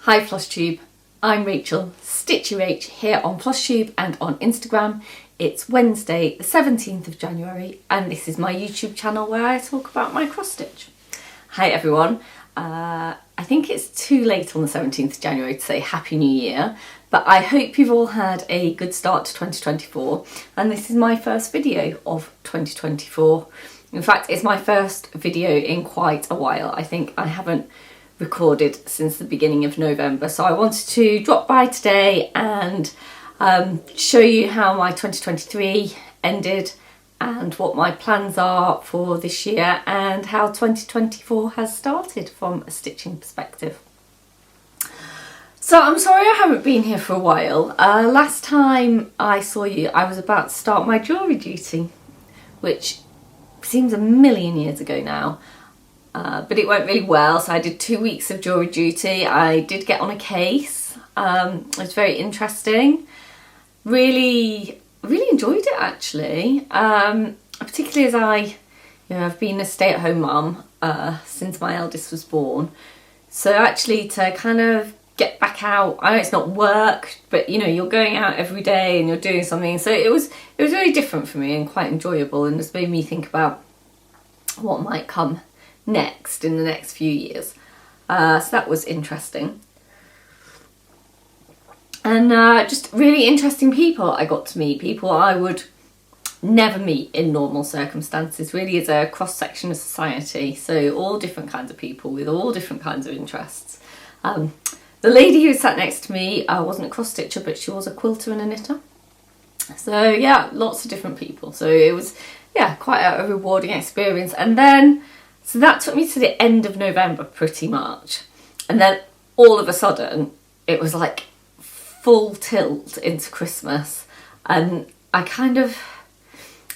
Hi Flosstube, I'm Rachel, stitch.rach here on Flosstube and on Instagram. It's Wednesday the 17th of January and this is my YouTube channel where I talk about my cross stitch. Hi everyone, I think it's too late on the 17th of January to say Happy New Year, but I hope you've all had a good start to 2024 and this is my first video of 2024. In fact, it's my first video in quite a while. I think I haven't recorded since the beginning of November, so I wanted to drop by today and show you how my 2023 ended and what my plans are for this year and how 2024 has started from a stitching perspective. So I'm sorry I haven't been here for a while. Last time I saw you I was about to start my jewellery duty, which seems a million years ago now. But it went really well, so I did 2 weeks of jewellery duty. I did get on a case. It was very interesting. Really enjoyed it actually. Particularly as I've been a stay-at-home mum since my eldest was born. So actually to kind of get back out, I know it's not work, but you're going out every day and you're doing something. So it was really different for me and quite enjoyable, and just made me think about what might come next in the next few years. So that was interesting. And just really interesting people I got to meet, people I would never meet in normal circumstances. Really is a cross-section of society, so all different kinds of people with all different kinds of interests. The lady who sat next to me wasn't a cross-stitcher, but she was a quilter and a knitter. So yeah, lots of different people. So it was, yeah, quite a rewarding experience. And then so that took me to the end of November pretty much. And then all of a sudden it was like full tilt into Christmas. And I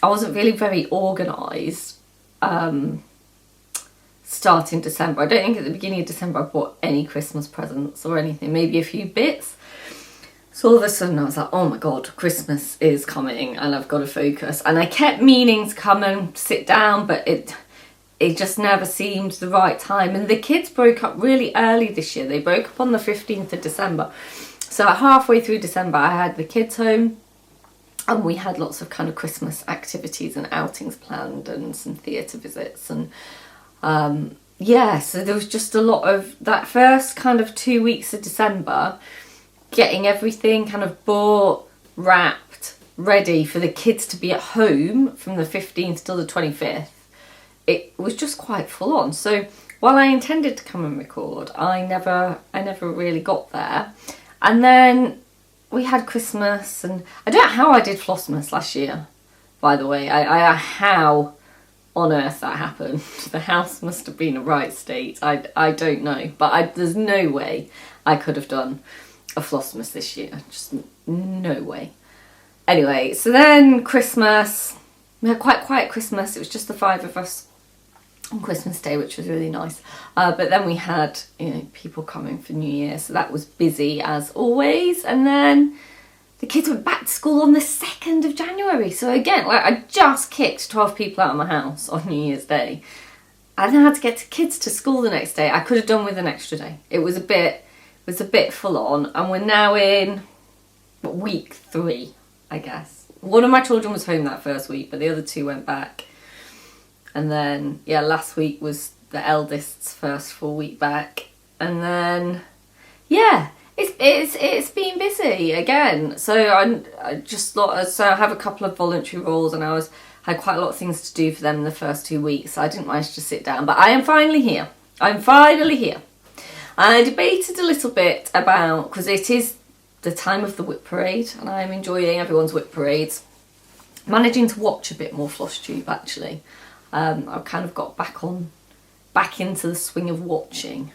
wasn't really very organised starting December. I don't think at the beginning of December I bought any Christmas presents or anything, maybe a few bits. So all of a sudden I was like, oh my god, Christmas is coming and I've got to focus. And I kept meaning to come and sit down, but it just never seemed the right time. And the kids broke up really early this year. They broke up on the 15th of December. So halfway through December, I had the kids home and we had lots of kind of Christmas activities and outings planned and some theatre visits. And yeah, so there was just a lot of that first kind of 2 weeks of December, getting everything kind of bought, wrapped, ready for the kids to be at home from the 15th till the 25th. It was just quite full on. So while I intended to come and record, I never really got there. And then we had Christmas, and I don't know how I did Flossmas last year, by the way. How on earth that happened. The house must have been a right state. I don't know, but there's no way I could have done a Flossmas this year. Just no way. Anyway, so then Christmas, we had quite quiet Christmas. It was just the 5 of us on Christmas Day, which was really nice. But then we had, people coming for New Year, so that was busy as always. And then the kids went back to school on the 2nd of January. So again, like I just kicked 12 people out of my house on New Year's Day. I then had to get the kids to school the next day. I could have done with an extra day. It was a bit full on, and we're now in week 3, I guess. One of my children was home that first week, but the other 2 went back. And then, yeah, last week was the eldest's first full week back. And then, yeah, it's been busy again. So I just thought, so I have a couple of voluntary roles and had quite a lot of things to do for them in the first 2 weeks. So I didn't manage to sit down, but I am finally here. I'm finally here. I debated a little bit about, because it is the time of the whip parade and I'm enjoying everyone's whip parades. Managing to watch a bit more Flosstube actually. I've kind of got back into the swing of watching,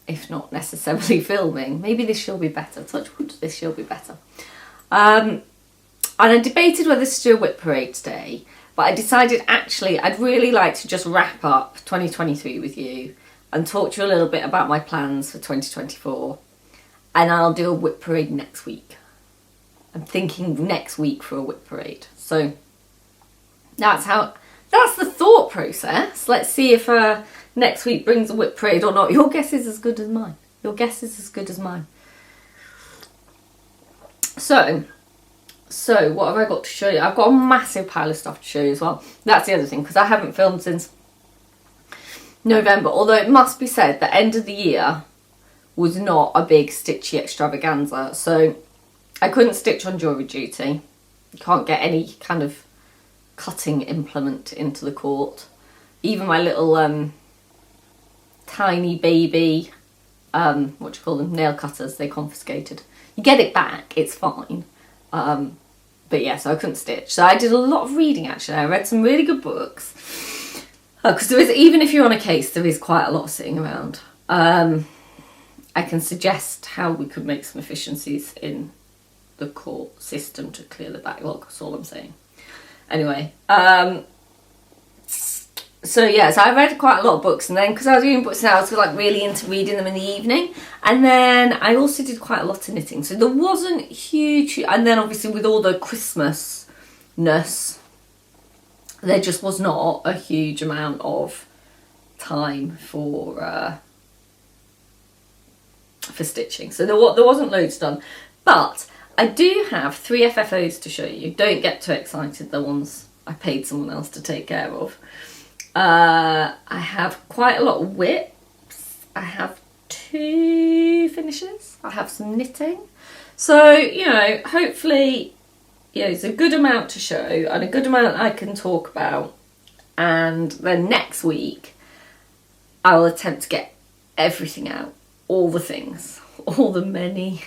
if not necessarily filming. Maybe this year will be better. Touch wood, this year will be better. And I debated whether to do a whip parade today, but I decided actually I'd really like to just wrap up 2023 with you and talk to you a little bit about my plans for 2024. And I'll do a whip parade next week. I'm thinking next week for a whip parade. So that's the thought process. Let's see if next week brings a whip parade or not. Your guess is as good as mine. Your guess is as good as mine. So what have I got to show you? I've got a massive pile of stuff to show you as well. That's the other thing, because I haven't filmed since November. Although it must be said, the end of the year was not a big stitchy extravaganza. So I couldn't stitch on jury duty. You can't get any kind of cutting implement into the court. Even my little tiny baby, what do you call them, nail cutters, they confiscated. You get it back, it's fine. But yeah, so I couldn't stitch. So I did a lot of reading actually. I read some really good books. Because there is, even if you're on a case, there is quite a lot sitting around. I can suggest how we could make some efficiencies in the court system to clear the backlog, that's all I'm saying. Anyway, so yeah, so I read quite a lot of books, and then because I was doing books now, I was like really into reading them in the evening, and then I also did quite a lot of knitting, so there wasn't huge, and then obviously with all the Christmas-ness, there just was not a huge amount of time for stitching, so there wasn't loads done, but I do have 3 FFOs to show you. Don't get too excited, the ones I paid someone else to take care of. I have quite a lot of whips. I have 2 finishes. I have some knitting. So, you know, hopefully, you know, it's a good amount to show and a good amount I can talk about. And then next week, I will attempt to get everything out. All the things. All the many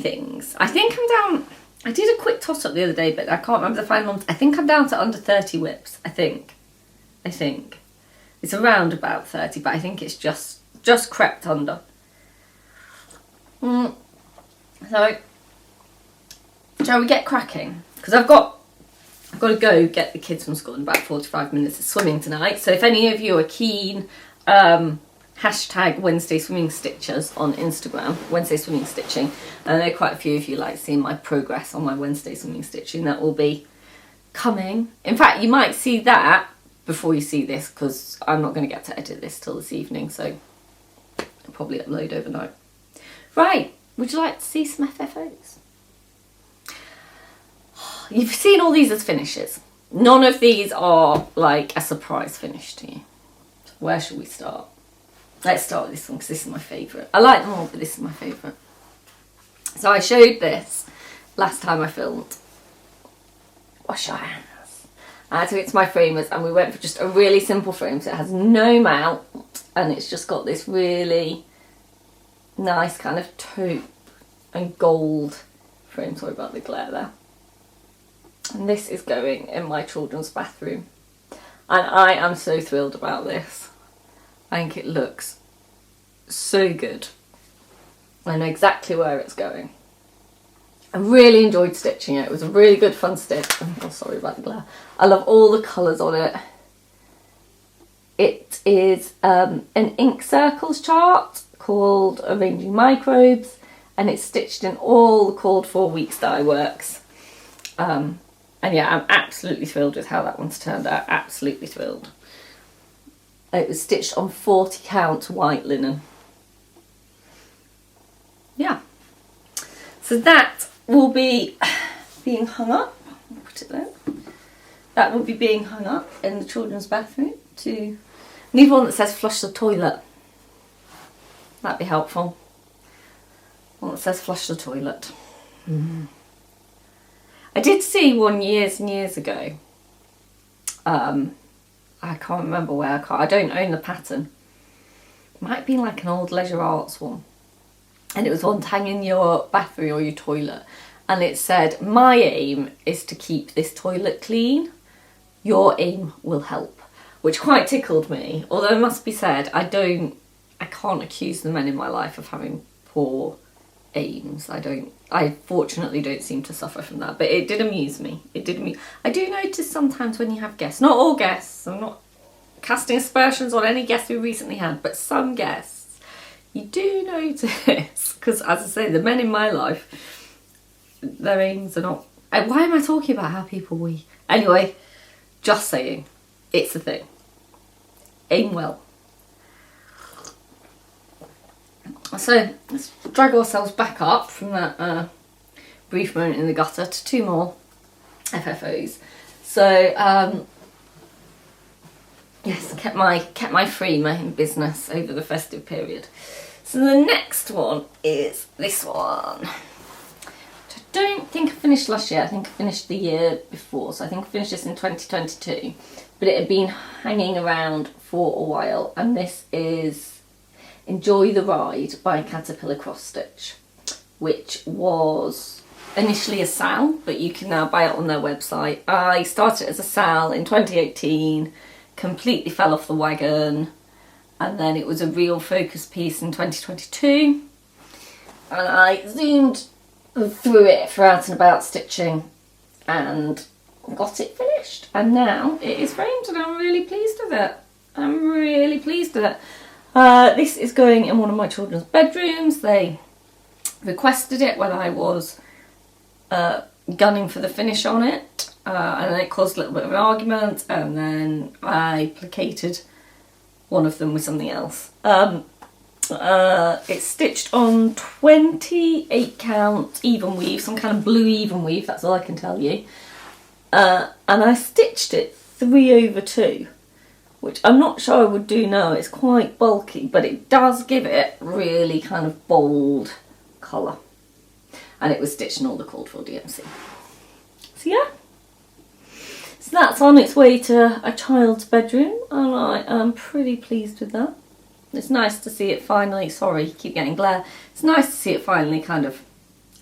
things. I think I'm down, I did a quick toss up the other day, but I can't remember the final ones. I think I'm down to under 30 whips, I think. It's around about 30, but I think it's just crept under. So, shall we get cracking? Because I've got to go get the kids from school in about 45 minutes. It's swimming tonight, so if any of you are keen, hashtag Wednesday Swimming Stitchers on Instagram, Wednesday Swimming Stitching. I know quite a few of you like seeing my progress on my Wednesday Swimming Stitching. That will be coming. In fact, you might see that before you see this, because I'm not going to get to edit this till this evening, so I'll probably upload overnight. Right, would you like to see some FFOs? You've seen all these as finishes. None of these are like a surprise finish to you. So where should we start? Let's start with this one because this is my favourite. I like them all, but this is my favourite. So I showed this last time I filmed. Wash your hands. I took it to my framers and we went for just a really simple frame. So it has no mount and it's just got this really nice kind of taupe and gold frame. Sorry about the glare there. And this is going in my children's bathroom. And I am so thrilled about this. I think it looks so good. I know exactly where it's going. I really enjoyed stitching it. It was a really good fun stitch. Oh, sorry about the glare. I love all the colours on it. It is an ink circles chart called Arranging Microbes, and it's stitched in all the called for weeks dye works. And yeah, I'm absolutely thrilled with how that one's turned out. Absolutely thrilled. It was stitched on 40 count white linen. Yeah. So that will be being hung up. I'll put it there. That will be being hung up in the children's bathroom. I need one that says flush the toilet. That'd be helpful. One that says flush the toilet. I did see one years and years ago. I can't remember where. I don't own the pattern. It might be like an old Leisure Arts one. And it was one to hang in your bathroom or your toilet. And it said, my aim is to keep this toilet clean. Your aim will help. Which quite tickled me. Although it must be said, I can't accuse the men in my life of having poor aims. I fortunately don't seem to suffer from that, but it did amuse me. I do notice sometimes when you have guests, not all guests, I'm not casting aspersions on any guests we recently had, but some guests, you do notice, because as I say, the men in my life, their aims are not, why am I talking about how people we? Anyway, just saying, it's a thing. Aim well. So let's drag ourselves back up from that brief moment in the gutter to 2 more FFOs. So yes, kept my free business over the festive period. So the next one is this one, which I don't think I finished last year. I think I finished the year before, so I think I finished this in 2022, but it had been hanging around for a while, and this is Enjoy the Ride by Caterpillar Cross Stitch, which was initially a SAL, but you can now buy it on their website. I started as a SAL in 2018, completely fell off the wagon, and then it was a real focus piece in 2022, and I zoomed through it for out and about stitching and got it finished, and now it is framed and I'm really pleased with it. I'm really pleased with it. This is going in one of my children's bedrooms. They requested it when I was gunning for the finish on it, and then it caused a little bit of an argument, and then I placated one of them with something else. It's stitched on 28 count even weave, some kind of blue even weave, that's all I can tell you. And I stitched it 3/2, which I'm not sure I would do now. It's quite bulky, but it does give it really kind of bold colour. And it was stitched in all the called for DMC. So yeah. So that's on its way to a child's bedroom, and I am pretty pleased with that. It's nice to see it finally, sorry, keep getting glare. It's nice to see it finally kind of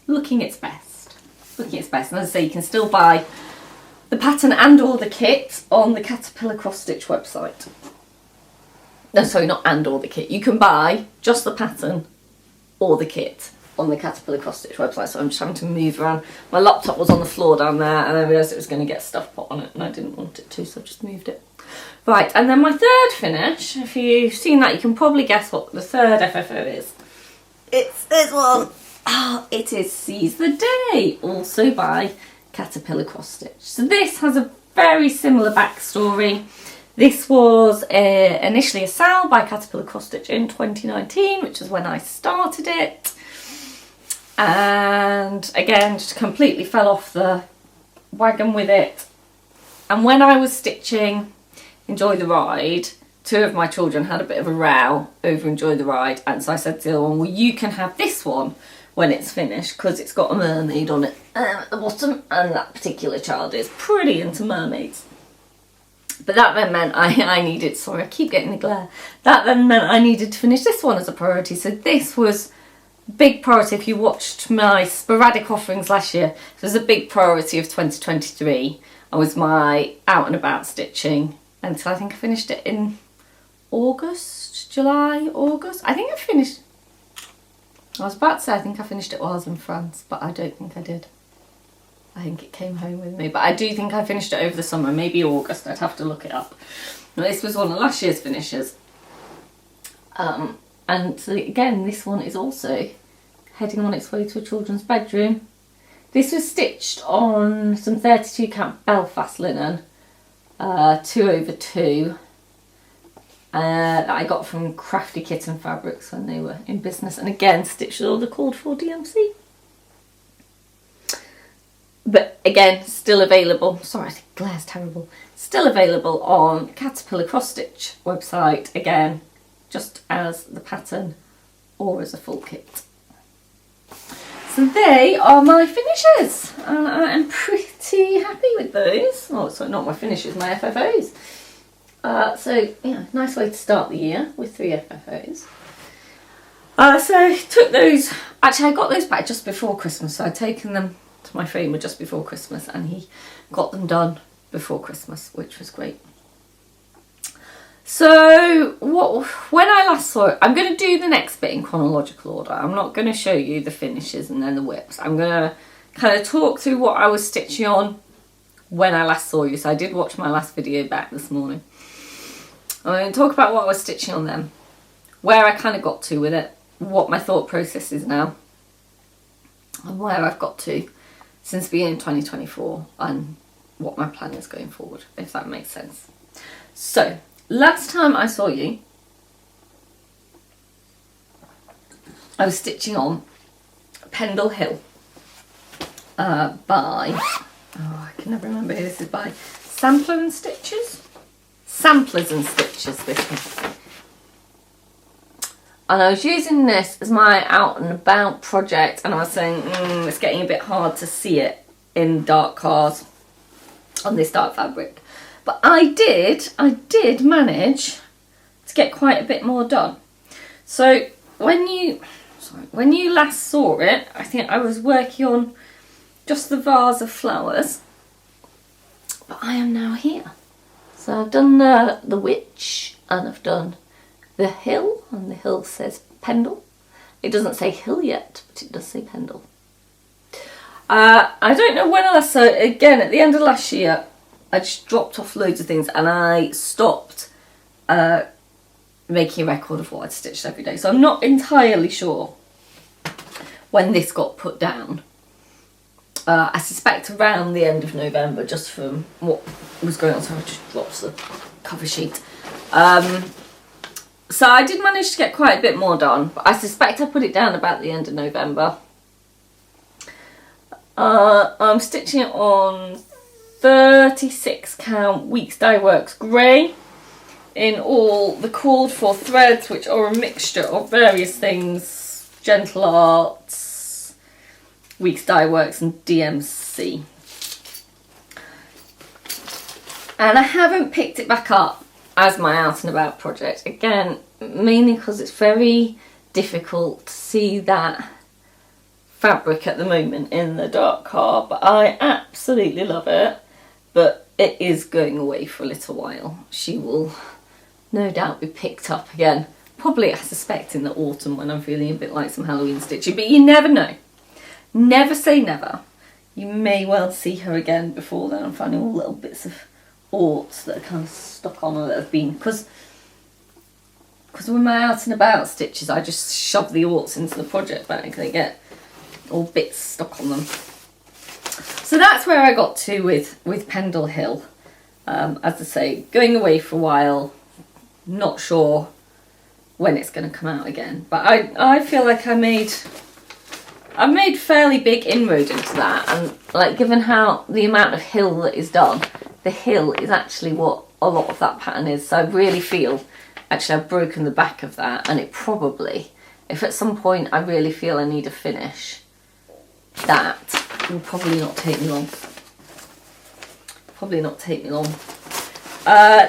looking its best. Looking its best. And as I say, you can still buy the pattern and or the kit on the Caterpillar Cross Stitch website. No, sorry, not and or the kit. You can buy just the pattern or the kit on the Caterpillar Cross Stitch website. So I'm just having to move around. My laptop was on the floor down there, and I realised it was going to get stuff put on it, and I didn't want it to, so I just moved it. Right, and then my third finish, if you've seen that, you can probably guess what the third FFO is. It's this one. Oh, it is Seize the Day, also by Caterpillar Cross Stitch. So this has a very similar backstory. This was initially a SAL by Caterpillar Cross Stitch in 2019, which is when I started it. And again, just completely fell off the wagon with it. And when I was stitching Enjoy the Ride, 2 of my children had a bit of a row over Enjoy the Ride, and so I said to the other one, well, you can have this one when it's finished, because it's got a mermaid on it at the bottom, and that particular child is pretty into mermaids. But that then meant I needed, sorry, I keep getting the glare, that then meant I needed to finish this one as a priority. So this was big priority. If you watched my sporadic offerings last year, it was a big priority of 2023. I was my out and about stitching until I think I finished it in July, August. I think I finished, I was about to say I think I finished it while I was in France, but I don't think I did. I think it came home with me, but I do think I finished it over the summer, maybe August. I'd have to look it up. Now, this was one of last year's finishes. And so again, this one is also heading on its way to a children's bedroom. This was stitched on some 32 count Belfast linen, 2/2, that I got from Crafty Kitten Fabrics when they were in business, and again stitched with all the called for DMC. But again, still available, sorry, the glare's terrible, still available on Caterpillar Cross Stitch website, again, just as the pattern or as a full kit. So they are my finishes, and I'm pretty happy with those. Oh, sorry, not my finishes, my FFOs. So yeah, nice way to start the year with 3 FFOs. So I took those, actually I got those back just before Christmas, so I'd taken them to my framer just before Christmas, and he got them done before Christmas, which was great. So when I last saw it, I'm going to do the next bit in chronological order. I'm not going to show you the finishes and then the whips. I'm going to kind of talk through what I was stitching on when I last saw you. So I did watch my last video back this morning. I'm going to talk about what I was stitching on then, where I kind of got to with it, what my thought process is now, and where I've got to since the beginning of 2024, and what my plan is going forward, if that makes sense. So last time I saw you, I was stitching on Pendle Hill by, oh, I can never remember who this is by, Samplers and Stitches, this one. And I was using this as my out and about project, and I was saying, it's getting a bit hard to see it in dark cars on this dark fabric. But I did manage to get quite a bit more done. So when you last saw it, I think I was working on just the vase of flowers, but I am now here. So I've done the witch, and I've done the hill, and the hill says Pendle. It doesn't say hill yet, but it does say Pendle. I don't know when I last saw it. Again, at the end of last year, I just dropped off loads of things, and I stopped making a record of what I'd stitched every day. So I'm not entirely sure when this got put down. I suspect around the end of November, just from what was going on. So I just dropped the cover sheet. So I did manage to get quite a bit more done, but I suspect I put it down about the end of November. I'm stitching it on 36 count Weeks Dye Works grey in all the called for threads, which are a mixture of various things: Gentle Arts, Weeks Dye Works and DMC. And I haven't picked it back up as my out and about project, again mainly because it's very difficult to see that fabric at the moment in the dark car, but I absolutely love it. But it is going away for a little while. She will no doubt be picked up again, probably I suspect in the autumn when I'm feeling a bit like some Halloween stitching, but you never know. Never say never. You may well see her again before then. I'm finding all little bits of orts that are kind of stuck on, or that have been, because with my out and about stitches I just shove the orts into the project bag. They get all bits stuck on them. So that's where I got to with Pendle Hill. As I say, going away for a while, not sure when it's going to come out again, but I feel like I made fairly big inroad into that, and like, given how the amount of hill that is done, the hill is actually what a lot of that pattern is. So I really feel, actually I've broken the back of that, and it probably, if at some point I really feel I need a finish, that will probably not take me long.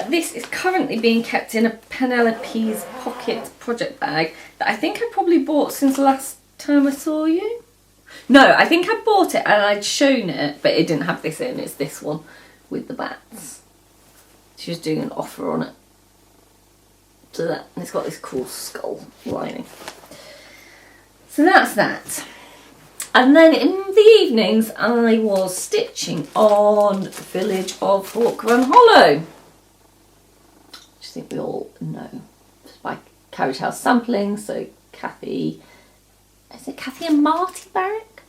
This is currently being kept in a Penelope's pocket project bag that I think I probably bought since the last time I saw you. No, I think I bought it and I'd shown it, but it didn't have this in. It's this one with the bats. She was doing an offer on it. So that, and it's got this cool skull lining. So that's that. And then in the evenings I was stitching on Village of Hawk Run Hollow, which I think we all know. It's by Carriage House Sampling, so Kathy, is it Kathy and Marty Barrick?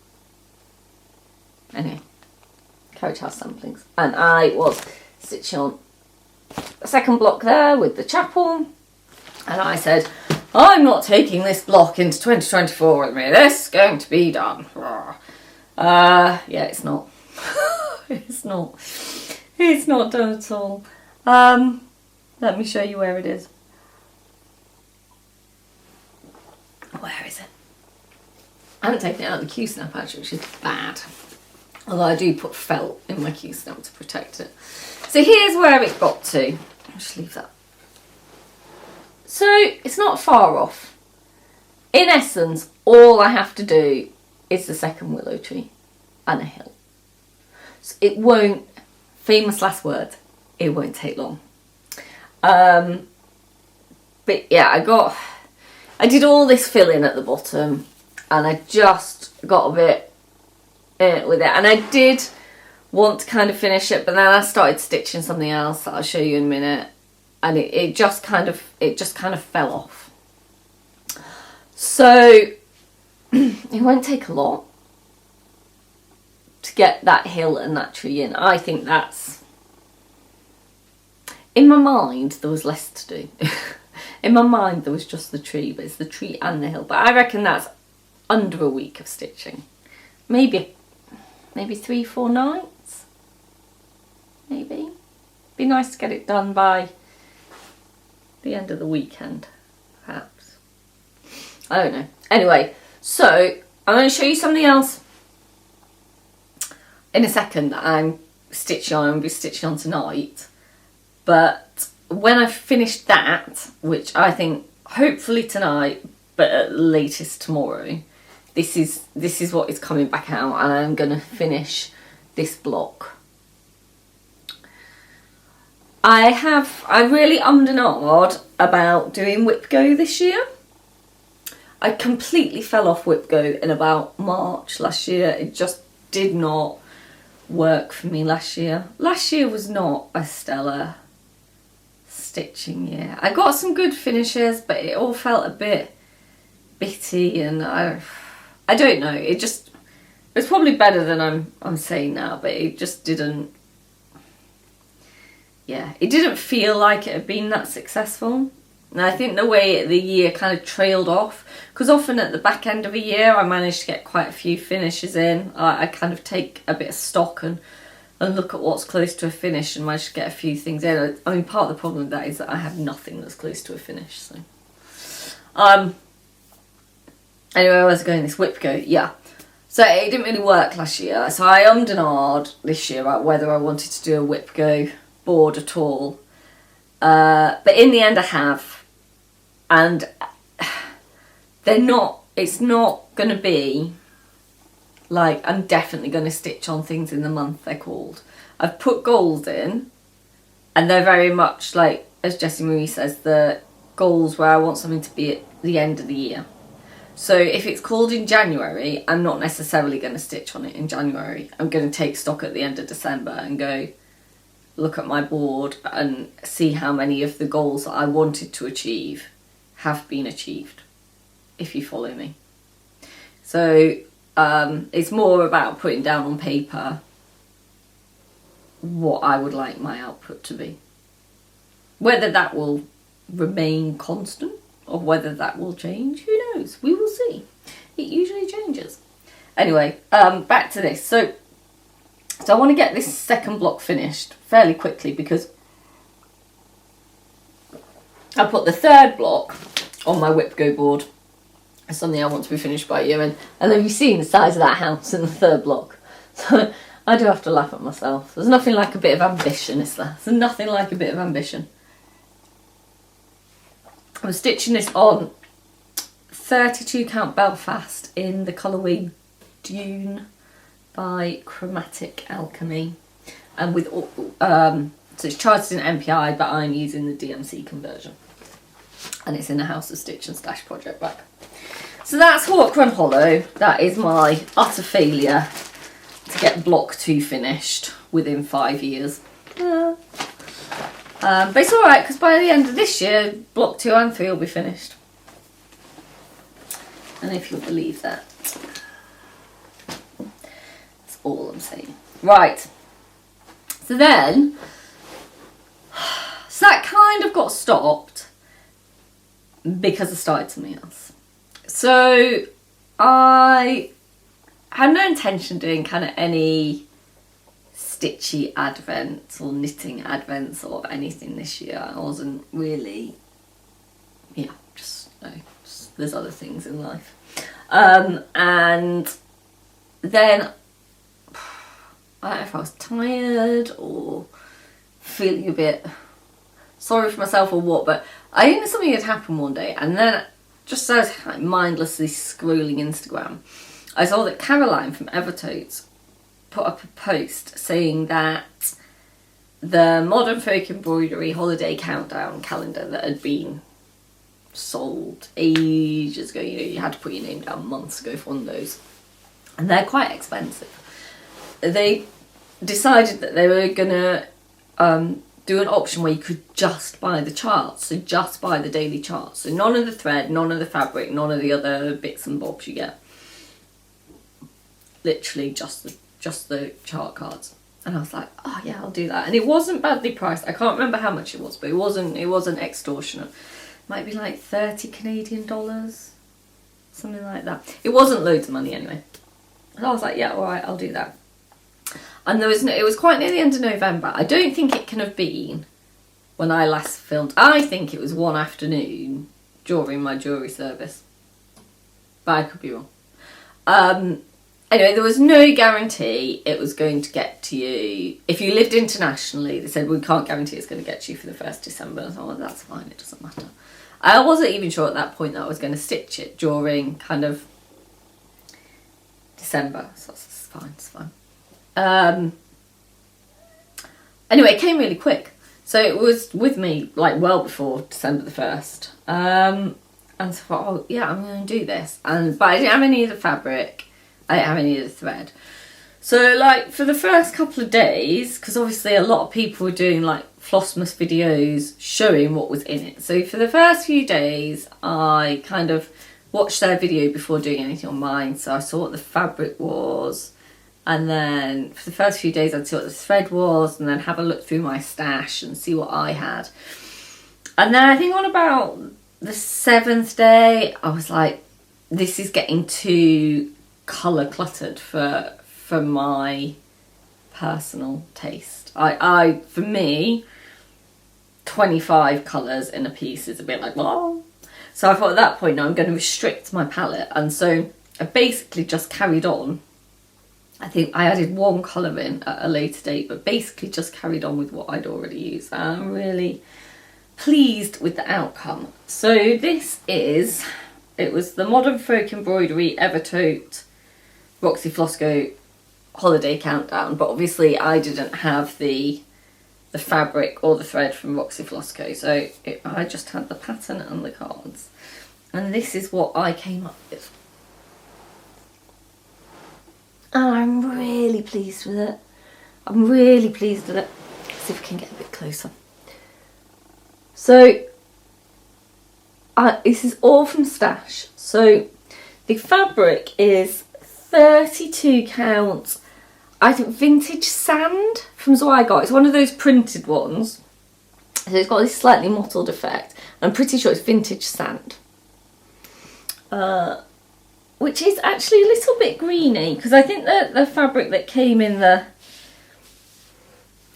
Anyway, Carriage House Samplings. And I was stitching on a second block there with the chapel, and I said, I'm not taking this block into 2024 with me. This is going to be done. Yeah, it's not. It's not done at all. Let me show you where it is. Where is it? I haven't taken it out of the Q-snap actually, which is bad. Although I do put felt in my Q-snap to protect it. So here's where it got to. I'll just leave that. So it's not far off. In essence, all I have to do is the second willow tree and a hill. So it won't, famous last word, it won't take long. But yeah, I did all this filling at the bottom, and I just got a bit with it, and I did want to kind of finish it, but then I started stitching something else that I'll show you in a minute, and it just kind of fell off. So it won't take a lot to get that hill and that tree in. I think that's, in my mind there was less to do. In my mind there was just the tree, but it's the tree and the hill. But I reckon that's under a week of stitching. Maybe 3-4 nights. Maybe. Be nice to get it done by the end of the weekend, perhaps. I don't know. Anyway, so I'm going to show you something else in a second that I'm stitching on. I'll be stitching on tonight. But when I've finished that, which I think hopefully tonight, but at latest tomorrow, this is what is coming back out, and I'm going to finish this block. I really ummed and ahed about doing whip go this year. I completely fell off whip go in about March last year. It just did not work for me last year. Last year was not a stellar stitching year. I got some good finishes, but it all felt a bit bitty, and I don't know. It was probably better than I'm saying now, but it just didn't. Yeah, it didn't feel like it had been that successful. And I think the way the year kind of trailed off, because often at the back end of a year I managed to get quite a few finishes in. I kind of take a bit of stock and look at what's close to a finish and manage to get a few things in. I mean, part of the problem with that is that I have nothing that's close to a finish. So, anyway, where was I going? This whip go, yeah. So it didn't really work last year. So I ummed and ahed this year about whether I wanted to do a whip go board at all. But in the end I have, and it's not going to be like I'm definitely going to stitch on things in the month they're called. I've put goals in, and they're very much like, as Jessie Marie says, the goals where I want something to be at the end of the year. So if it's called in January, I'm not necessarily going to stitch on it in January. I'm going to take stock at the end of December and go look at my board and see how many of the goals that I wanted to achieve have been achieved, if you follow me. So it's more about putting down on paper what I would like my output to be. Whether that will remain constant or whether that will change, who knows? We will see. It usually changes. Anyway, back to this. So I want to get this second block finished fairly quickly, because I put the third block on my whip go board as something I want to be finished by year end. And then you've seen the size of that house in the third block. So I do have to laugh at myself. There's nothing like a bit of ambition, is there? There's nothing like a bit of ambition. I'm stitching this on 32 count Belfast in the colourway Dune by Chromatic Alchemy, and with so it's charged in MPI, but I'm using the DMC conversion, and it's in the House of Stitch and Stash project bag. So that's Hawk Run Hollow. That is my utter failure to get block 2 finished within 5 years. But it's alright, because by the end of this year, block 2 and 3 will be finished. And if you'll believe that. That's all I'm saying. Right. So then, so that kind of got stopped because I started something else. So I had no intention of doing kind of any stitchy advents or knitting advents or anything this year. I wasn't really, just there's other things in life. And then I don't know if I was tired or feeling a bit sorry for myself or what, but I think something had happened one day, and then just as I was mindlessly scrolling Instagram, I saw that Caroline from Evertotes put up a post saying that the Modern Folk Embroidery holiday countdown calendar that had been sold ages ago, you had to put your name down months ago for one of those, and they're quite expensive. They decided that they were gonna do an option where you could just buy the charts, so just buy the daily charts, so none of the thread, none of the fabric, none of the other bits and bobs you get, literally just the chart cards. And I was like, oh yeah, I'll do that. And it wasn't badly priced. I can't remember how much it was, but it wasn't extortionate. Might be like 30 Canadian dollars, something like that. It wasn't loads of money anyway. So I was like, yeah, all right, I'll do that. And there was it was quite near the end of November. I don't think it can have been when I last filmed. I think it was one afternoon during my jury service, but I could be wrong. Anyway, there was no guarantee it was going to get to you. If you lived internationally, they said, we can't guarantee it's going to get to you for the 1st December. I thought, well, that's fine, it doesn't matter. I wasn't even sure at that point that I was going to stitch it during kind of December. So it's fine, it's fine. Anyway, it came really quick. So it was with me like well before December the 1st. And so I thought, oh yeah, I'm going to do this. But I didn't have any of the fabric. I didn't have any of the thread. So like for the first couple of days, because obviously a lot of people were doing like Flossmas videos showing what was in it. So for the first few days, I kind of watched their video before doing anything on mine. So I saw what the fabric was. And then for the first few days, I'd see what the thread was and then have a look through my stash and see what I had. And then I think on about the 7th day, I was like, this is getting too colour cluttered for my personal taste. For me, 25 colours in a piece is a bit like, well. So I thought at that point, no, I'm going to restrict my palette. And so I basically just carried on. I think I added one colour in at a later date, but basically just carried on with what I'd already used. I'm really pleased with the outcome. So this is, it was the Modern Folk Embroidery Evertote Roxy Flosco Holiday Countdown, but obviously I didn't have the fabric or the thread from Roxy Flosco, so I just had the pattern and the cards. And this is what I came up with. And I'm really pleased with it. I'm really pleased with it. Let's see if we can get a bit closer. So, this is all from Stash. So, the fabric is 32 count, I think, vintage sand from Zweigart. It's one of those printed ones. So it's got this slightly mottled effect. I'm pretty sure it's vintage sand. Which is actually a little bit greeny, because I think that the fabric that came in the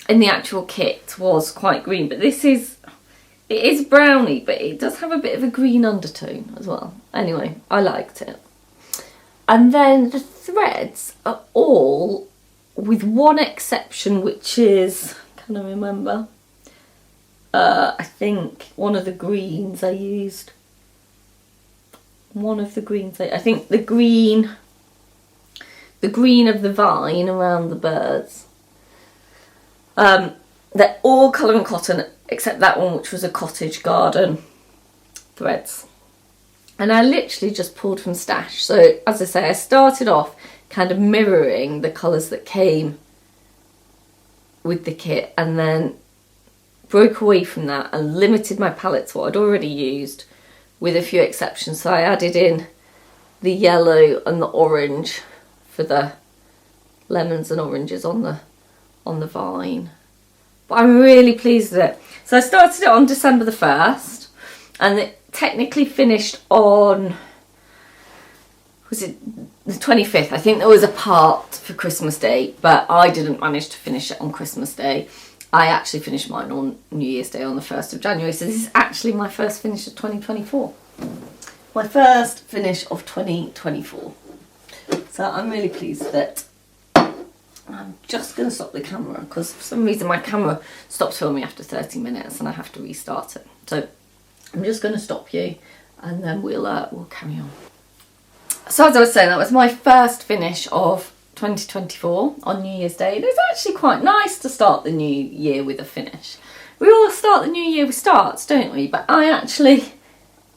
actual kit was quite green, but it is browny, but it does have a bit of a green undertone as well. Anyway, I liked it. And then the threads are all, with one exception, which is, can I remember? I think one of the greens I used. One of the greens, I think the green of the vine around the birds. They're all colour and cotton except that one, which was a cottage garden threads. And I literally just pulled from Stash. So as I say, I started off kind of mirroring the colours that came with the kit, and then broke away from that and limited my palette to what I'd already used, with a few exceptions. So I added in the yellow and the orange for the lemons and oranges on the vine. But I'm really pleased with it. So I started it on December the 1st, and it technically finished on, was it the 25th? I think there was a part for Christmas Day, but I didn't manage to finish it on Christmas Day. I actually finished mine on New Year's Day on the 1st of January. So this is actually my first finish of 2024. My first finish of 2024. So I'm really pleased with it. I'm just going to stop the camera because for some reason my camera stopped filming after 30 minutes and I have to restart it. So I'm just going to stop you and then we'll carry on. So as I was saying, that was my first finish of 2024 on New Year's Day. And it's actually quite nice to start the new year with a finish. We all start the new year with starts, don't we? But I actually, it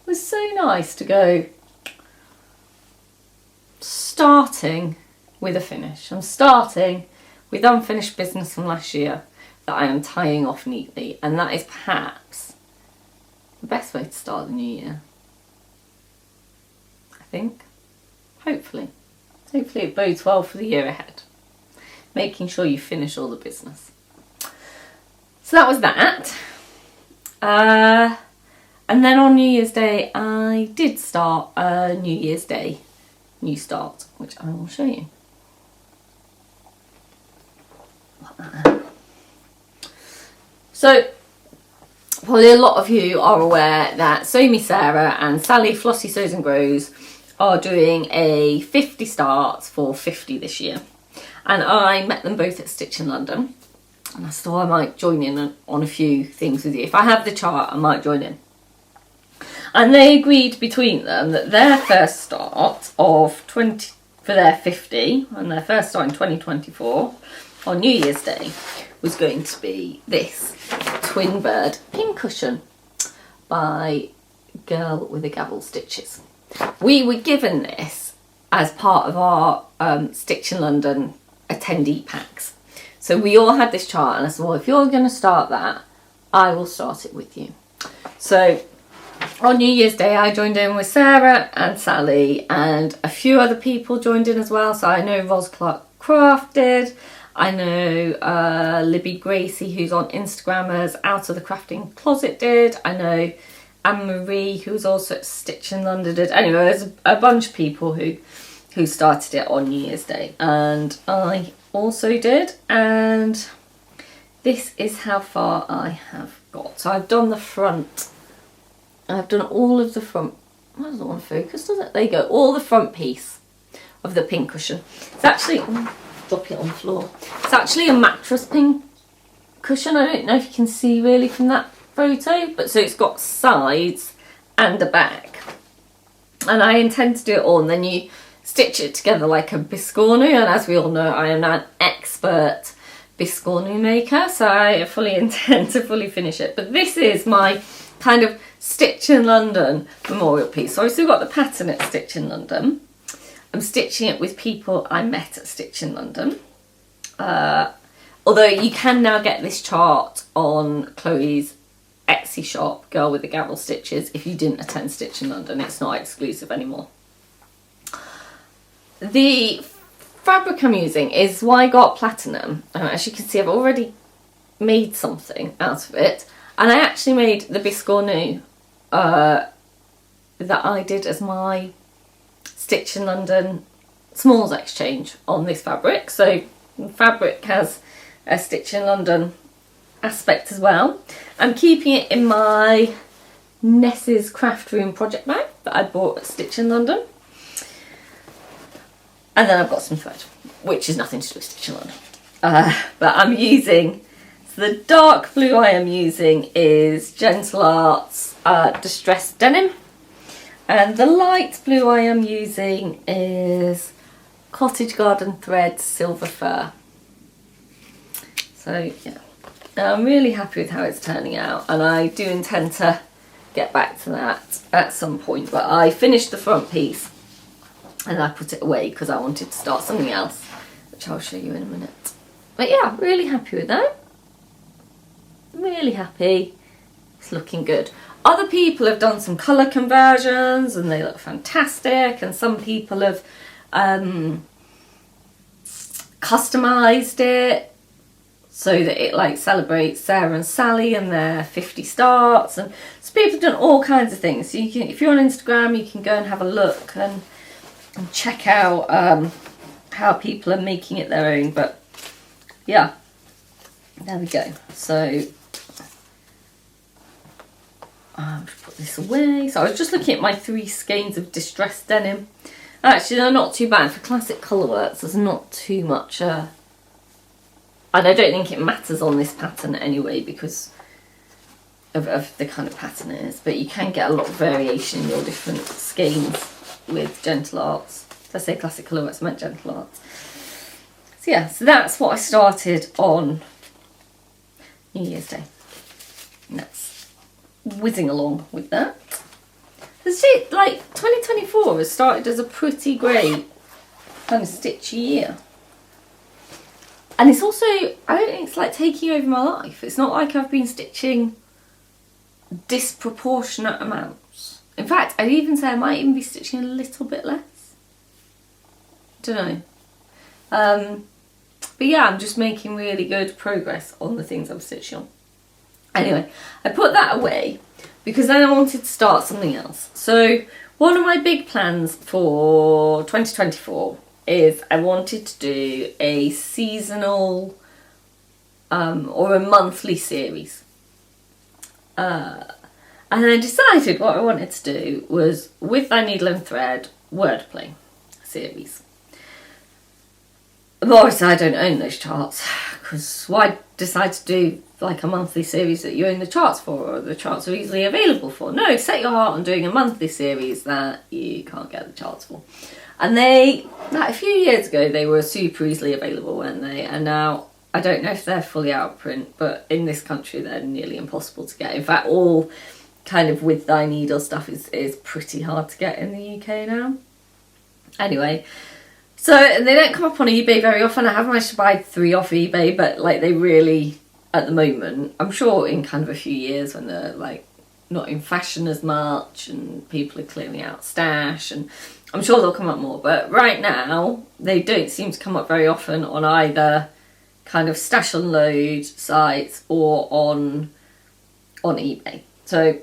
was so nice to go starting with a finish. I'm starting with unfinished business from last year that I am tying off neatly, and that is perhaps the best way to start the new year, I think. Hopefully it bodes well for the year ahead, making sure you finish all the business. So that was that. And then on New Year's Day I did start a New Year's Day new start, which I will show you. So probably a lot of you are aware that Sew Me Sarah and Sally Flossie Sews and Grows are doing a 50 starts for 50 this year. And I met them both at Stitch in London. And I thought I might join in on a few things with you. If I have the chart, I might join in. And they agreed between them that their first start of for their 50, and their first start in 2024 on New Year's Day was going to be this Twin Bird Pincushion by Girl with the Gavel Stitches. We were given this as part of our Stitch in London attendee packs. So we all had this chart and I said, well, if you're going to start that, I will start it with you. So on New Year's Day I joined in with Sarah and Sally, and a few other people joined in as well. So I know Ros Clark Craft did. I know Libby Gracie, who's on Instagram as Out of the Crafting Closet, did. I know Anne-Marie, who's also at Stitch in London, did. Anyway, there's a bunch of people who started it on New Year's Day, and I also did. And this is how far I have got. So I've done the front. I've done all of the front. That doesn't want to focus, does it? There you go. All the front piece of the pincushion. It's actually... drop it on the floor. It's actually a mattress pincushion. I don't know if you can see really from that photo, but so it's got sides and a back. And I intend to do it all, and then you stitch it together like a biscornu, and as we all know, I am now an expert biscornu maker, so I fully intend to fully finish it. But this is my kind of Stitch in London memorial piece. So I've still got the pattern at Stitch in London. I'm stitching it with people I met at Stitch in London. Although you can now get this chart on Chloe's Etsy shop, Girl with the Gavel Stitches, if you didn't attend Stitch in London. It's not exclusive anymore. The fabric I'm using is Wygart Platinum. As you can see, I've already made something out of it. And I actually made the biscornu that I did as my Stitch in London Smalls exchange on this fabric. So the fabric has a Stitch in London aspect as well. I'm keeping it in my Ness's Craft Room project bag that I bought at Stitch in London. And then I've got some thread, which is nothing to do with Stitch in London. But I'm using, so the dark blue I am using is Gentle Arts Distressed Denim. And the light blue I am using is Cottage Garden Thread Silver Fur. So yeah, I'm really happy with how it's turning out, and I do intend to get back to that at some point. But I finished the front piece and I put it away because I wanted to start something else, which I'll show you in a minute. But yeah, really happy with that. Really happy. It's looking good. Other people have done some colour conversions and they look fantastic, and some people have customised it so that it like celebrates Sarah and Sally and their 50 starts, and so people have done all kinds of things. So you can, if you're on Instagram, you can go and have a look and check out how people are making it their own. But yeah, there we go. So I'll put this away. So I was just looking at my 3 skeins of distressed denim. Actually, they're not too bad for classic colourworks. There's not too much, and I don't think it matters on this pattern anyway because of the kind of pattern it is. But you can get a lot of variation in your different skeins with Gentle Arts. If I say classic colourworks, I meant Gentle Arts. So yeah, so that's what I started on New Year's Day. And that's whizzing along with that. See, like 2024 has started as a pretty great kind of stitchy year. And it's also, I don't think it's like taking over my life. It's not like I've been stitching disproportionate amounts. In fact, I'd even say I might even be stitching a little bit less. Don't know. But yeah, I'm just making really good progress on the things I'm stitching on. Anyway, I put that away because then I wanted to start something else. So one of my big plans for 2024 is I wanted to do a seasonal or a monthly series. And I decided what I wanted to do was With Thy Needle and Thread wordplay series. But obviously I don't own those charts, because why decide to do like a monthly series that you own the charts for, or the charts are easily available for? No, set your heart on doing a monthly series that you can't get the charts for. And they, like a few years ago, they were super easily available, weren't they? And now I don't know if they're fully out of print, but in this country they're nearly impossible to get. In fact, all kind of With Thy Needle stuff is pretty hard to get in the UK now. Anyway, so they don't come up on eBay very often. I have managed to buy 3 off eBay, but like they really, at the moment, I'm sure in kind of a few years when they're like not in fashion as much and people are clearing out stash, and I'm sure they'll come up more. But right now they don't seem to come up very often on either kind of stash and load sites or on eBay. So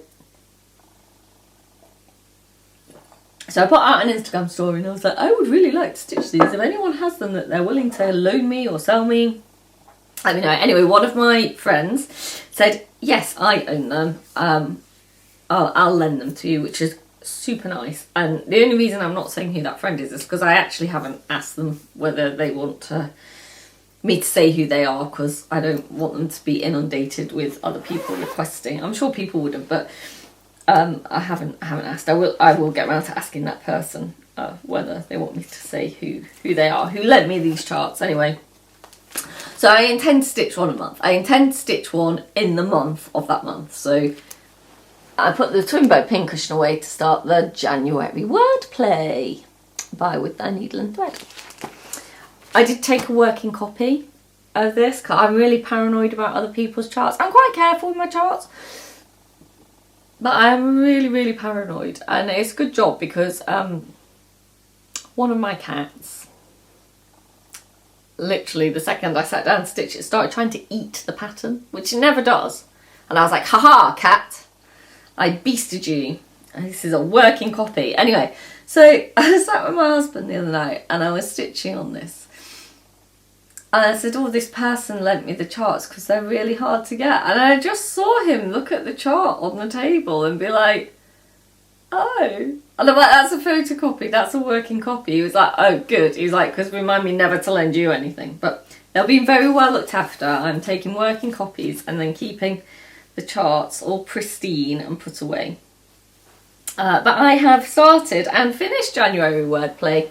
I put out an Instagram story and I was like, I would really like to stitch these. If anyone has them that they're willing to loan me or sell me, let me know. Anyway, one of my friends said, yes, I own them. I'll lend them to you, which is super nice. And the only reason I'm not saying who that friend is because I actually haven't asked them whether they want me to say who they are, because I don't want them to be inundated with other people requesting. I'm sure people would have, but I haven't asked. I will get around to asking that person whether they want me to say who they are, who lent me these charts. Anyway, so I intend to stitch one a month. I intend to stitch one in the month of that month. So I put the twin bow pincushion away to start the January wordplay by With Thy Needle and Thread. I did take a working copy of this because I'm really paranoid about other people's charts. I'm quite careful with my charts, but I'm really, really paranoid. And it's a good job because one of my cats, literally the second I sat down to stitch it, started trying to eat the pattern, which it never does. And I was like, haha, cat, I beasted you. And this is a working copy. Anyway, so I sat with my husband the other night and I was stitching on this. And I said, oh, this person lent me the charts because they're really hard to get. And I just saw him look at the chart on the table and be like, oh. And I'm like, that's a photocopy, that's a working copy. He was like, oh, good. He was like, because remind me never to lend you anything. But they'll be very well looked after. I'm taking working copies and then keeping the charts all pristine and put away. But I have started and finished January wordplay.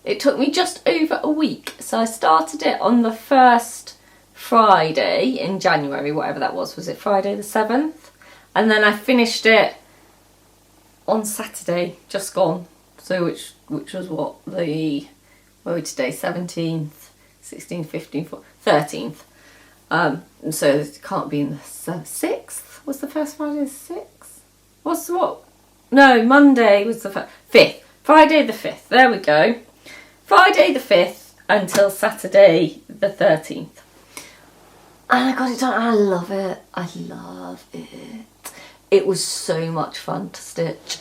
It took me just over a week. So I started it on the first Friday in January, whatever that was. Was it Friday the 7th? And then I finished it on Saturday, just gone. So which was what? Where are we today? 17th, 16th, 15th, 13th. And so it can't be in the 6th. Was the first Friday the 6th? No, Monday was the 5th. Friday the 5th. There we go. Friday the 5th until Saturday the 13th. And I got it done. I love it. I love it. It was so much fun to stitch.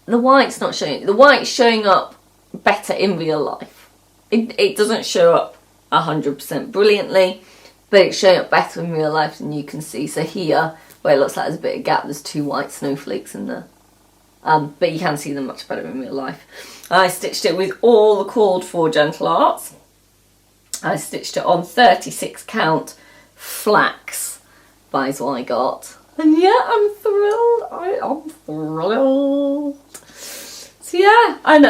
The white's not showing. The white's showing up better in real life. It doesn't show up 100% brilliantly, but it's showing up better in real life than you can see. So here, where it looks like there's a bit of gap, there's 2 white snowflakes in there. But you can see them much better in real life. I stitched it with all the called for gentle arts. I stitched it on 36 count flax, that is what I got. And yeah, I'm thrilled. I'm thrilled. So yeah, I know.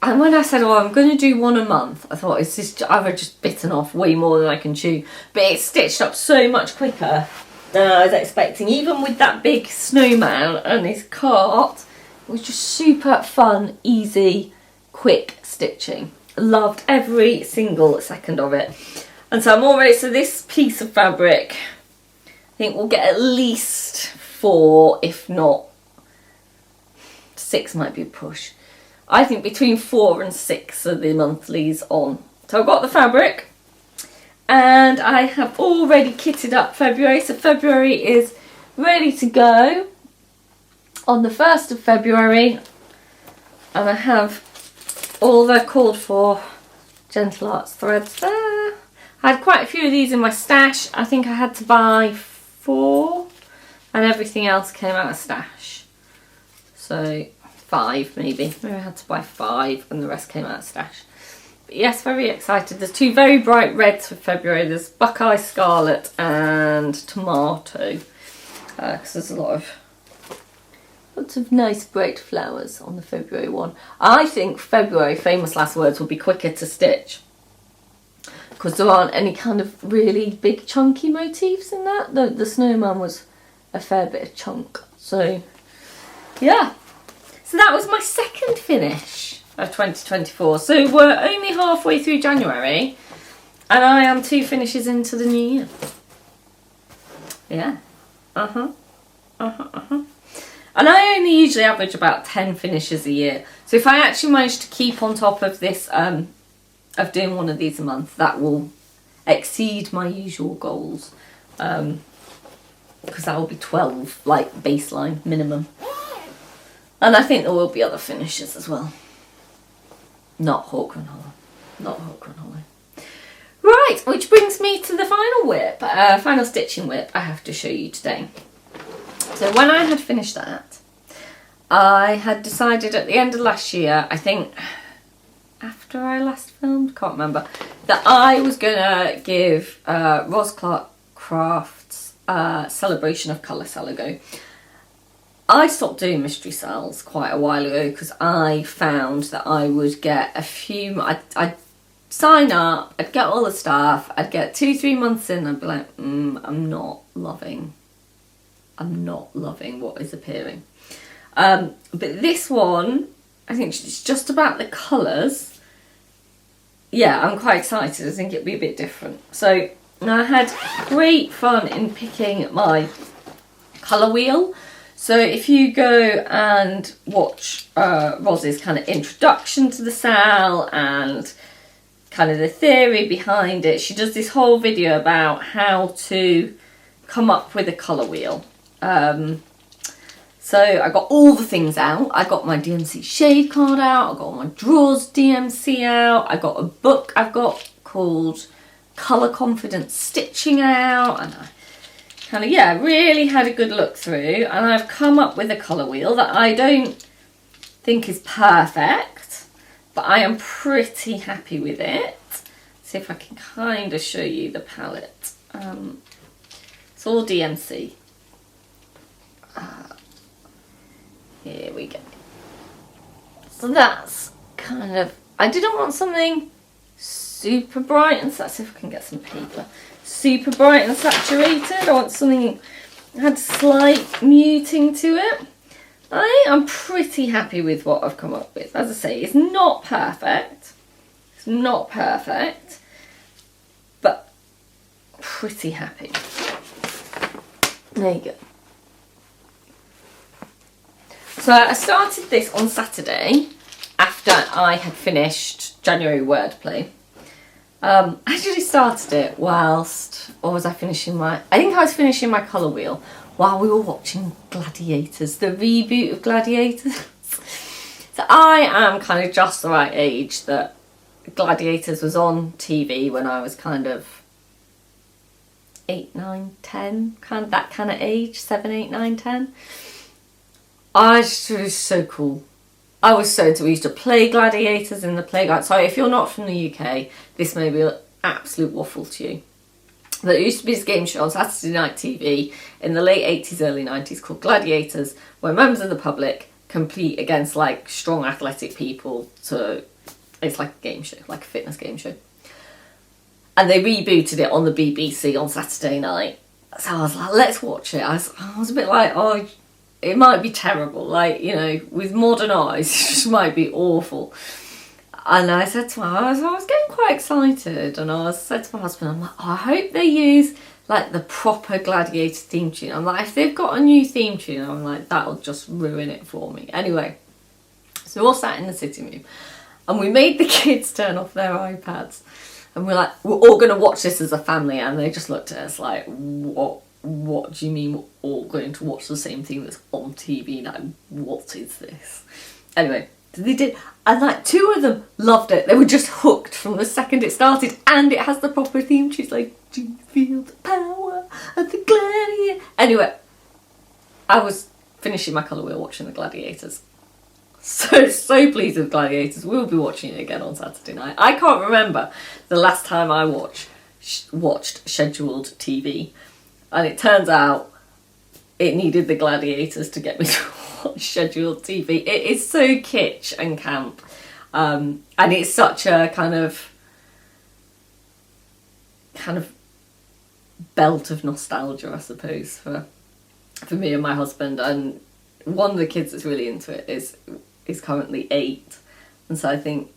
And when I said, oh, I'm going to do one a month, I thought, I've just bitten off way more than I can chew. But it's stitched up so much quicker than I was expecting. Even with that big snowman and his cart, it was just super fun, easy, quick stitching. Loved every single second of it. And so I'm all ready. So this piece of fabric, I think we'll get at least 4, if not 6 might be a push. I think between 4 and 6 are the monthlies on. So I've got the fabric and I have already kitted up February. So February is ready to go. on the 1st of February, and I have all the called for Gentle Arts threads there. I had quite a few of these in my stash. I think I had to buy 4 and everything else came out of stash. So 5 maybe. Maybe I had to buy 5 and the rest came out of stash. But yes, very excited. There's 2 very bright reds for February. There's Buckeye Scarlet and Tomato. Because there's lots of nice bright flowers on the February one. I think February Famous Last Words will be quicker to stitch because there aren't any kind of really big chunky motifs in that. The snowman was a fair bit of chunk. So yeah, so that was my second finish of 2024. So we're only halfway through January and I am 2 finishes into the new year. Yeah. And I only usually average about 10 finishes a year. So if I actually manage to keep on top of this, of doing one of these a month, that will exceed my usual goals. Because that will be 12, like, baseline minimum. And I think there will be other finishes as well. Not Hawk Run Hollow. Not Hawk Run Hollow. Right, which brings me to the final whip, final stitching whip I have to show you today. So when I had finished that, I had decided at the end of last year, I think after I last filmed, can't remember, that I was going to give Ros Clark Crafts Celebration of Colour sale a go. I stopped doing mystery sales quite a while ago because I found that I would get a few, I'd sign up, I'd get all the stuff, I'd get 2-3 months in, I'd be like, I'm not loving what is appearing. But this one, I think it's just about the colours. Yeah, I'm quite excited. I think it'll be a bit different. So I had great fun in picking my colour wheel. So if you go and watch Ros's kind of introduction to the sale and kind of the theory behind it, she does this whole video about how to come up with a colour wheel. So I got all the things out. I got my DMC shade card out. I got my drawers DMC out. I got a book I've got called Colour Confidence Stitching out. And I kind of, yeah, really had a good look through. And I've come up with a colour wheel that I don't think is perfect, but I am pretty happy with it. See if I can kind of show you the palette. It's all DMC. Here we go. So that's kind of, I didn't want something super bright and let's see if I can get some paper. Super bright and saturated. I want something that had slight muting to it. I am pretty happy with what I've come up with. As I say, it's not perfect. It's not perfect, but pretty happy. There you go. So I started this on Saturday after I had finished January Wordplay. I actually started it whilst, or was I finishing I think I was finishing my colour wheel while we were watching Gladiators, the reboot of Gladiators. So I am kind of just the right age that Gladiators was on TV when I was kind of 8, 9, 10, kind of that kind of age, 7, 8, 9, 10. I just, it was so cool. I was so into, we used to play Gladiators in the playground. Sorry, if you're not from the UK, this may be an absolute waffle to you. But it used to be this game show on Saturday night TV in the late 80s, early 90s called Gladiators, where members of the public compete against like strong athletic people. So it's like a game show, like a fitness game show. And they rebooted it on the BBC on Saturday night. So I was like, let's watch it. I was a bit like, oh, it might be terrible, like, you know, with modern eyes, it just might be awful. And I said to my husband, I was getting quite excited, and I said to my husband, I'm like, oh, I hope they use, like, the proper Gladiator theme tune. I'm like, if they've got a new theme tune, I'm like, that'll just ruin it for me. Anyway, so we're all sat in the sitting room, and we made the kids turn off their iPads. And we're like, we're all going to watch this as a family, and they just looked at us like, what what do you mean we're all going to watch the same thing that's on TV now? What is this? Anyway, they did, and like 2 of them loved it. They were just hooked from the second it started, and it has the proper theme. She's like, do you feel the power of the gladiator? Anyway, I was finishing my colour wheel watching the Gladiators. So pleased with Gladiators. We'll be watching it again on Saturday night. I can't remember the last time I watched scheduled TV, and it turns out it needed the Gladiators to get me to watch scheduled TV. It is so kitsch and camp, and it's such a kind of belt of nostalgia, I suppose, for me and my husband. And one of the kids that's really into it is currently 8, and so I think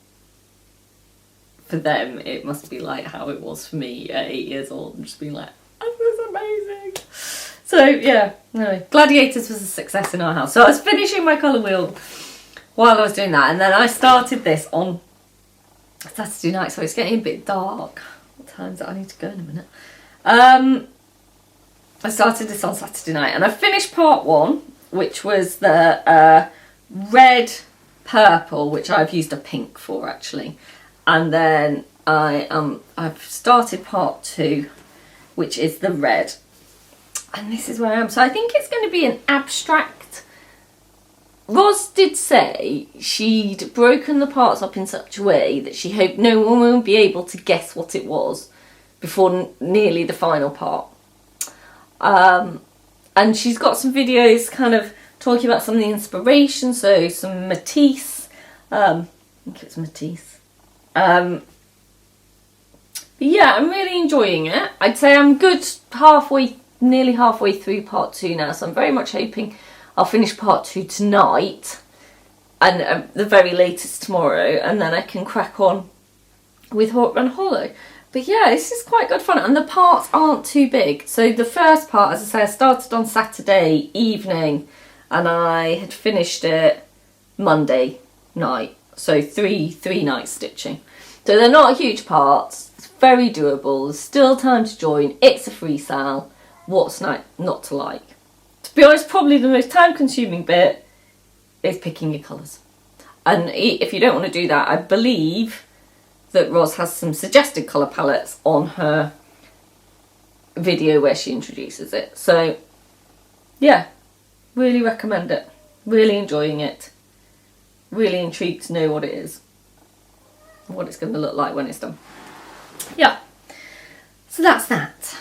for them it must be like how it was for me at 8 years old, and just being like, this is amazing. So yeah, anyway, Gladiators was a success in our house. So I was finishing my colour wheel while I was doing that, and then I started this on Saturday night, so it's getting a bit dark. What time is it? I need to go in a minute. I started this on Saturday night, and I finished part 1, which was the red purple, which I've used a pink for actually, and then I've started part 2, which is the red, and this is where I am. So I think it's going to be an abstract. Roz did say she'd broken the parts up in such a way that she hoped no one would be able to guess what it was before nearly the final part. And she's got some videos kind of talking about some of the inspiration, so some Matisse, I think it's Matisse. But yeah, I'm really enjoying it. I'd say I'm nearly halfway through part 2 now, so I'm very much hoping I'll finish part 2 tonight, and the very latest tomorrow, and then I can crack on with Hawk Run Hollow. But yeah, this is quite good fun, and the parts aren't too big. So the first part, as I say, I started on Saturday evening, and I had finished it Monday night. So three nights stitching. So they're not huge parts. It's very doable. There's still time to join. It's a freestyle. What's not to like? To be honest, probably the most time-consuming bit is picking your colours. And if you don't want to do that, I believe that Roz has some suggested colour palettes on her video where she introduces it. So yeah, really recommend it. Really enjoying it. Really intrigued to know what it is. What it's going to look like when it's done. Yeah. So that's that.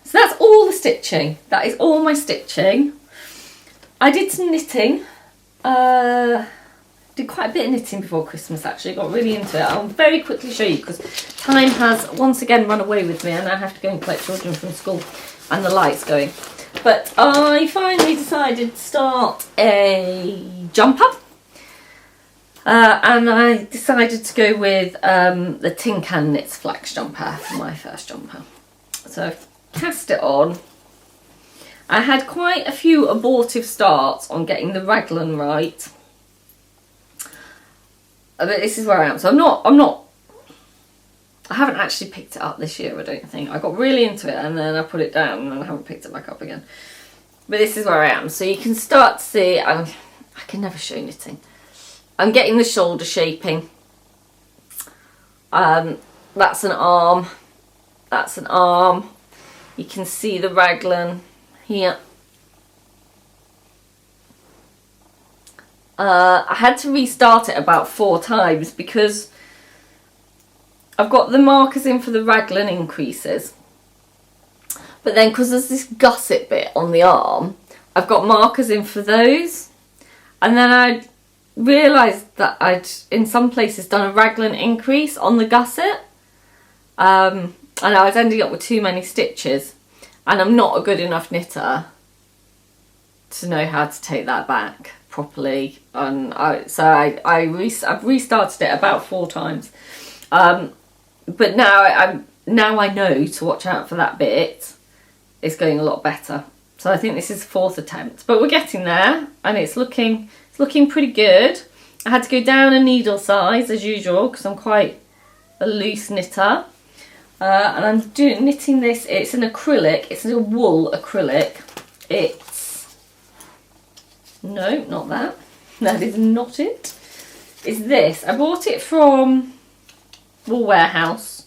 So that's all the stitching. That is all my stitching. I did some knitting. Did quite a bit of knitting before Christmas actually, got really into it. I'll very quickly show you because time has once again run away with me and I have to go and collect children from school and the light's going. But I finally decided to start a jumper, and I decided to go with the Tin Can Knits Flax jumper for my first jumper. So I've cast it on. I had quite a few abortive starts on getting the raglan right. But this is where I am. So I haven't actually picked it up this year, I don't think. I got really into it and then I put it down and then I haven't picked it back up again. But this is where I am. So you can start to see, I can never show knitting. I'm getting the shoulder shaping. That's an arm. That's an arm. You can see the raglan here. I had to restart it about 4 times because I've got the markers in for the raglan increases, but then because there's this gusset bit on the arm, I've got markers in for those, and then I realised that I'd in some places done a raglan increase on the gusset, and I was ending up with too many stitches, and I'm not a good enough knitter to know how to take that back properly, and I've restarted it about 4 times, but now I know to watch out for that bit. It's going a lot better, so I think this is 4th attempt, but we're getting there and it's looking pretty good. I had to go down a needle size as usual because I'm quite a loose knitter, And I'm knitting this. It's an acrylic. It's a wool acrylic. It's... No, not that. That is not it. It's this. I bought it from Wool Warehouse.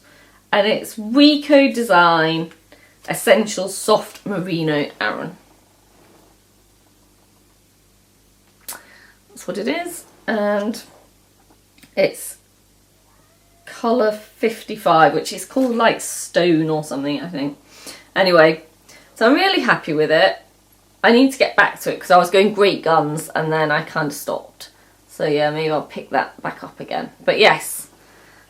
And it's Rico Design Essential Soft Merino Aran. That's what it is. And it's colour 55, which is called like stone or something, I think. Anyway, so I'm really happy with it. I need to get back to it because I was going great guns and then I kind of stopped. So yeah, maybe I'll pick that back up again. But yes,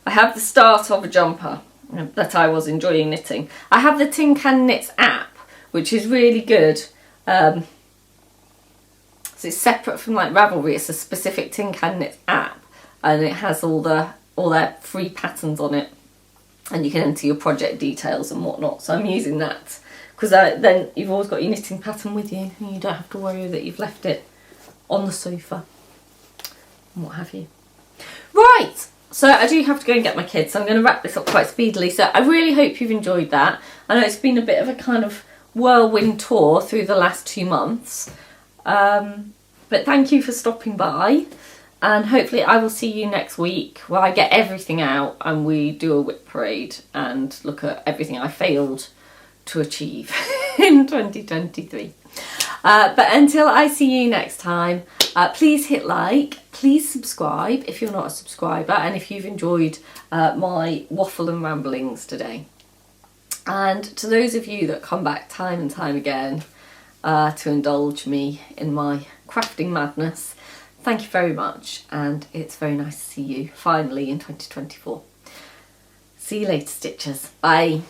I have the start of a jumper that I was enjoying knitting. I have the Tin Can Knits app, which is really good. So it's separate from like Ravelry. It's a specific Tin Can Knits app, and it has all their free patterns on it, and you can enter your project details and whatnot. So I'm using that because then you've always got your knitting pattern with you, and you don't have to worry that you've left it on the sofa and what have you. Right, so I do have to go and get my kids, so I'm going to wrap this up quite speedily. So I really hope you've enjoyed that. I know it's been a bit of a kind of whirlwind tour through the last 2 months, but thank you for stopping by. And hopefully I will see you next week where I get everything out and we do a whip parade and look at everything I failed to achieve in 2023. But until I see you next time, please hit like, please subscribe if you're not a subscriber and if you've enjoyed my waffle and ramblings today. And to those of you that come back time and time again to indulge me in my crafting madness, thank you very much, and it's very nice to see you finally in 2024. See you later, Stitchers. Bye.